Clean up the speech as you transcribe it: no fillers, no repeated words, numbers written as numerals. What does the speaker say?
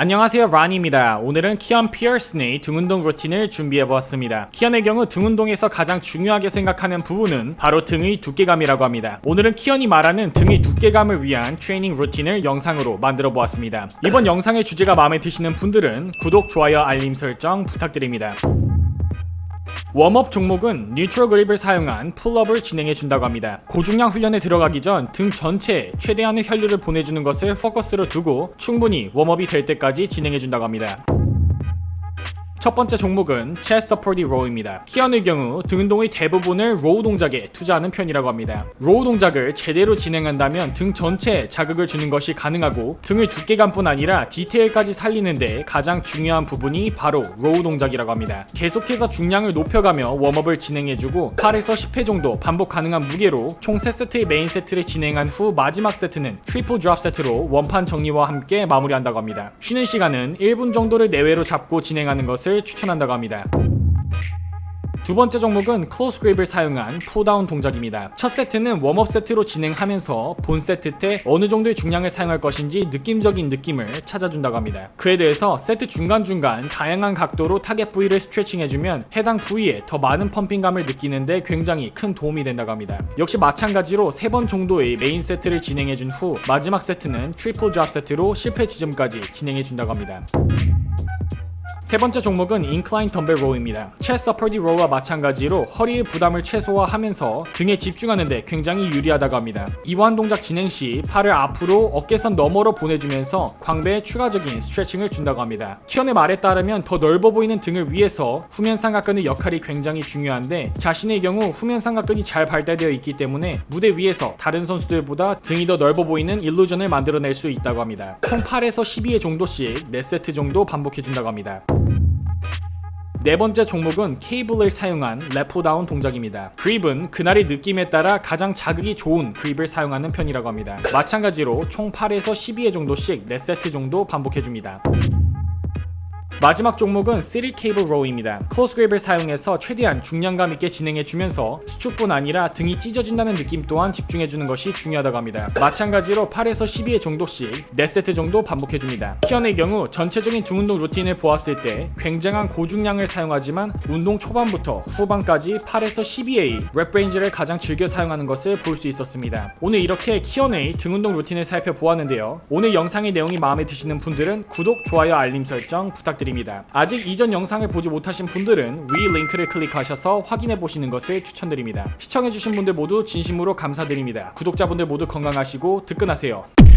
안녕하세요, 란입니다. 오늘은 키언 피어슨의 등운동 루틴을 준비해보았습니다. 키언의 경우 등운동에서 가장 중요하게 생각하는 부분은 바로 등의 두께감이라고 합니다. 오늘은 키언이 말하는 등의 두께감을 위한 트레이닝 루틴을 영상으로 만들어보았습니다. 이번 영상의 주제가 마음에 드시는 분들은 구독, 좋아요, 알림 설정 부탁드립니다. 웜업 종목은 뉴트럴 그립을 사용한 풀업을 진행해준다고 합니다. 고중량 훈련에 들어가기 전 등 전체에 최대한의 혈류를 보내주는 것을 포커스로 두고 충분히 웜업이 될 때까지 진행해준다고 합니다. 첫 번째 종목은 체스트 서포트 로우입니다. 키언의 경우 등 운동의 대부분을 로우 동작에 투자하는 편이라고 합니다. 로우 동작을 제대로 진행한다면 등 전체에 자극을 주는 것이 가능하고 등의 두께감뿐 아니라 디테일까지 살리는데 가장 중요한 부분이 바로 로우 동작이라고 합니다. 계속해서 중량을 높여가며 웜업을 진행해주고 8에서 10회 정도 반복 가능한 무게로 총 3세트의 메인 세트를 진행한 후 마지막 세트는 트리플 드롭 세트로 원판 정리와 함께 마무리한다고 합니다. 쉬는 시간은 1분 정도를 내외로 잡고 진행하는 것을 추천한다고 합니다. 두 번째 종목은 클로스 그립을 사용한 푸다운 동작입니다. 첫 세트는 웜업 세트로 진행하면서 본 세트 때 어느 정도의 중량을 사용할 것인지 느낌적인 느낌을 찾아준다고 합니다. 그에 대해서 세트 중간중간 다양한 각도로 타겟 부위를 스트레칭해주면 해당 부위에 더 많은 펌핑감을 느끼는데 굉장히 큰 도움이 된다고 합니다. 역시 마찬가지로 3번 정도의 메인 세트를 진행해준 후 마지막 세트는 트리플 드롭 세트로 실패 지점까지 진행해준다고 합니다. 세 번째 종목은 인클라인 덤벨 로우입니다. 체스트 서포트 로우와 마찬가지로 허리의 부담을 최소화하면서 등에 집중하는데 굉장히 유리하다고 합니다. 이러한 동작 진행 시 팔을 앞으로 어깨선 너머로 보내주면서 광배에 추가적인 스트레칭을 준다고 합니다. 키언의 말에 따르면 더 넓어 보이는 등을 위해서 후면 삼각근의 역할이 굉장히 중요한데 자신의 경우 후면 삼각근이 잘 발달되어 있기 때문에 무대 위에서 다른 선수들보다 등이 더 넓어 보이는 일루전을 만들어낼 수 있다고 합니다. 총 8에서 12회 정도씩 4세트 정도 반복해준다고 합니다. 네 번째 종목은 케이블을 사용한 랩포다운 동작입니다. 그립은 그날의 느낌에 따라 가장 자극이 좋은 그립을 사용하는 편이라고 합니다. 마찬가지로 총 8에서 12회 정도씩 4세트 정도 반복해줍니다. 마지막 종목은 시리 케이블 로우입니다. 클로스 그립을 사용해서 최대한 중량감 있게 진행해주면서 수축뿐 아니라 등이 찢어진다는 느낌 또한 집중해주는 것이 중요하다고 합니다. 마찬가지로 8에서 12회 정도씩 4세트 정도 반복해줍니다. 키언의 경우 전체적인 등 운동 루틴을 보았을 때 굉장한 고중량을 사용하지만 운동 초반부터 후반까지 8에서 12회의 랩 레인지를 가장 즐겨 사용하는 것을 볼 수 있었습니다. 오늘 이렇게 키언의 등 운동 루틴을 살펴보았는데요. 오늘 영상의 내용이 마음에 드시는 분들은 구독, 좋아요, 알림 설정 부탁드립니다. 아직 이전 영상을 보지 못하신 분들은 위 링크를 클릭하셔서 확인해 보시는 것을 추천드립니다. 시청해주신 분들 모두 진심으로 감사드립니다. 구독자분들 모두 건강하시고 득근하세요.